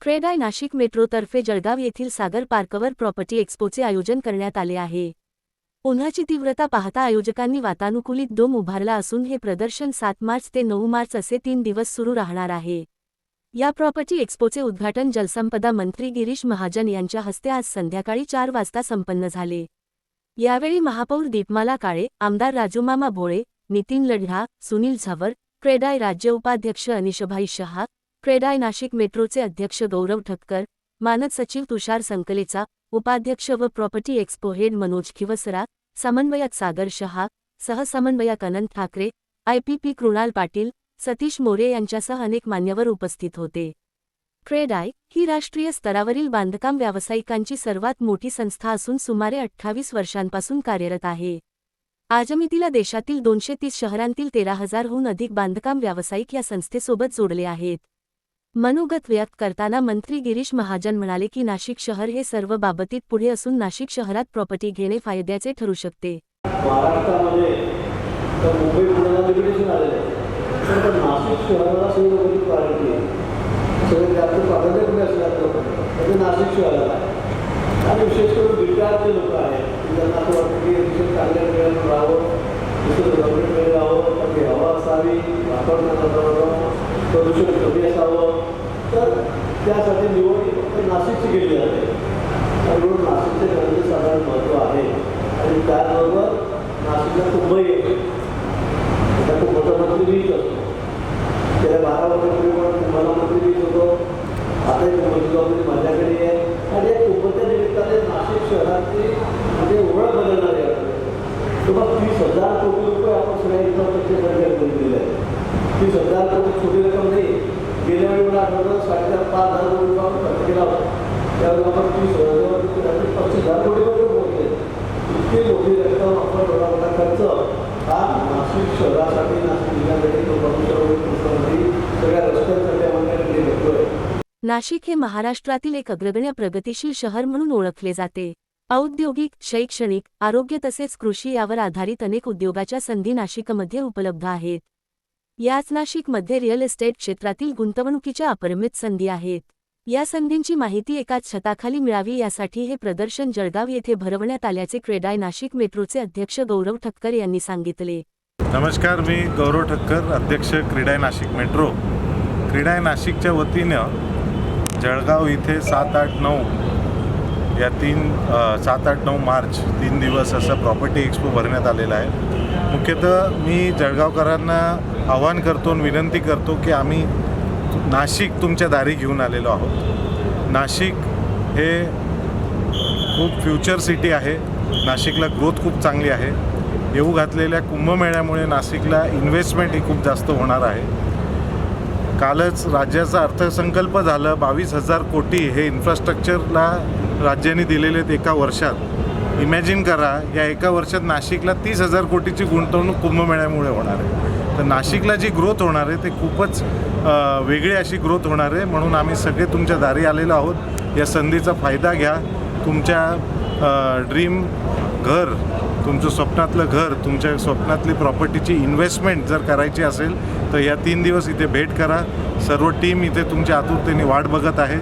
क्रेडाय नाशिक मेट्रोतर्फे जळगाव येथील सागर पार्कवर प्रॉपर्टी एक्स्पोचे आयोजन करण्यात आले आहे। उन्हाची तीव्रता पाहता आयोजकांनी वातानुकूलित डोम उभारला असून हे प्रदर्शन 7 मार्च ते 9 मार्च असे 3 दिवस सुरू राहणार आहे। या प्रॉपर्टी एक्स्पोचे उद्घाटन जलसंपदा मंत्री गिरीश महाजन यांच्या हस्ते आज संध्याकाळी 4 वाजता संपन्न झाले। यावेळी महापौर दीपमाला काळे, आमदार राजूमामा भोळे, नितीन लढा, सुनील झावर, क्रेडाय राज्य उपाध्यक्ष अनिशभाई शहा, क्रेडाय नाशिक मेट्रोचे अध्यक्ष गौरव ठक्कर, मानद सचिव तुषार संकलेचा, उपाध्यक्ष व property expo head Manoj Khivsara, समन्वयक सागर शहा, सहसमन्वयक अनंत ठाकरे, IPP कृणाल पाटील, सतीश मोरे यांच्यासह अनेक मान्यवर उपस्थित होते। क्रेडाय ही राष्ट्रीय स्तरावरील बांधकाम व्यावसायिकांची सर्वात मोठी संस्था असून सुमारे 28 वर्षांपासून कार्यरत आहे। आजमितीला देशातील 230 शहरांतील 13,000हून अधिक बांधकाम व्यावसायिक या संस्थेसोबत जोडले आहेत। मनोगत व्यक्त करताना मंत्री गिरीश महाजन म्हणाले की नाशिक शहर हे सर्व बाबतीत पुढे असून नाशिक शहरात प्रॉपर्टी घेणे फायद्याचे ठरू शकते। महाराष्ट्रामध्ये तर मुंबई पुण्याला लिमिटेशन आलेलं आहे, पण नाशिक शहराला सगळी प्रायोरिटी आहे। सगळ्यात जास्त प्राधान्य कुठे असलं तर नाशिक शहराला आहे। आणि विशेष करून रिटायरचे लोक आहेत की त्यांना असं वाटतं की अतिशय चांगल्या ठिकाणी राहावं, दुसरं गव्हर्नमेंटकडे राहावं, पण हवा असावी, वातावरणाला प्रदूषण कमी असावं, तर त्यासाठी निवड फक्त नाशिकची केली जाते। म्हणून नाशिकचे खरंच साधारण महत्त्व आहे आणि त्याचबरोबर नाशिकला कुंभही येते। त्या कुंभचा मंत्री मीच असतो। गेल्या 12 वर्षापूर्वी पण कुंभाला मंत्री मीच होतो। आता कुंभची जबाबदारी माझ्याकडे आहे आणि या कुंभच्या निमित्ताने नाशिक शहराची म्हणजे ओळख बदलणारी आहे। तेव्हा 30,000 कोटी रुपये आपण सगळ्या इन्फ्रास्ट्रक्चरसाठी दिलेले आहे। 30,000 कोटी छोटी रक्कम नाही। गेल्या वेळी मला आठवतं 5,500 कोटी रुपये आपण खर्च केला होता। त्यावेळी आपण 25,000 कोटीपर्यंत पोहोचले। इतकी मोठी रक्कम आपण एवढा मोठा खर्च हा नाशिक शहरासाठी, नाशिक जिल्ह्यासाठी, सगळ्या रस्त्यांसाठी आपण काही करतोय। नाशिक हे महाराष्ट्रातील एक अग्रगण्य प्रगतिशील शहर म्हणून ओळखले जाते। औद्योगिक, शैक्षणिक, आरोग्य तसेच कृषी यावर आधारित अनेक उद्योगाच्या संधी नाशिकमध्ये उपलब्ध आहेत। याच नाशिकमध्ये रिअल एस्टेट क्षेत्रातील गुंतवणुकीच्या अपरिमित संधी आहेत। या संधींची माहिती एकाच छताखाली मिळावी यासाठी हे प्रदर्शन जळगाव येथे भरवण्यात आल्याचे क्रेडाय नाशिक मेट्रोचे अध्यक्ष गौरव ठक्कर यांनी सांगितले। नमस्कार, मी गौरव ठक्कर, अध्यक्ष क्रेडाय नाशिक मेट्रो। क्रेडाय नाशिकच्या वतीनं जळगाव इथे 7, 8, 9 या 7, 8, 9 मार्च 3 दिवस असं प्रॉपर्टी एक्स्पो भरण्यात आलेला आहे। मुख्यतः मी जळगावकरांना आवाहन करतो आणि विनंती करतो की आम्ही नाशिक तुमच्या दारी घेऊन आलेलो आहोत। नाशिक हे खूप फ्युचर सिटी आहे। नाशिकला ग्रोथ खूप चांगली आहे। येऊ घातलेल्या कुंभमेळ्यामुळे नाशिकला इन्व्हेस्टमेंट ही खूप जास्त होणार आहे। कालच राज्याचा अर्थसंकल्प झालं। 22,000 कोटी हे इन्फ्रास्ट्रक्चरला राज्याने दिलेले आहेत एका वर्षात। इमॅजिन करा, या एका वर्षात नाशिकला 30,000 कोटीची गुंतवणूक कुंभमेळ्यामुळे होणार आहे। तर नाशिकला जी ग्रोथ होणार आहे ते खूपच वेगळी अशी ग्रोथ होणार आहे। म्हणून आम्ही सगळे तुमच्या दारी आलेलो आहोत। या संधीचा फायदा घ्या। तुमच्या ड्रीम घर, तुमचं स्वप्नातलं घर, तुमच्या स्वप्नातली प्रॉपर्टीची इन्व्हेस्टमेंट जर करायची असेल तर या 3 दिवस इथे भेट करा। सर्व टीम इथे तुमच्या आतुरतेने वाट बघत आहे।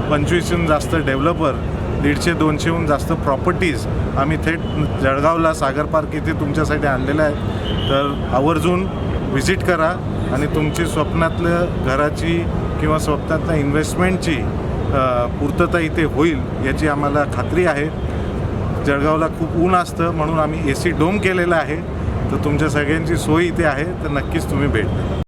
25हून जास्त डेव्हलपर, 150-200हून जास्त प्रॉपर्टीज आम्ही थेट जळगावला सागर पार्क इथे तुमच्यासाठी आणलेलं आहे। तर आवर्जून व्हिजिट करा आणि तुमची स्वप्नातलं घराची किंवा स्वप्नातल्या इन्व्हेस्टमेंटची पूर्तता इथे होईल याची आम्हाला खात्री आहे। जळगावला खूप ऊन असतं म्हणून आम्ही AC डोम केलेला आहे। तर तुमच्या सगळ्यांची सोय इथे आहे, तर नक्कीच तुम्ही भेट द्या।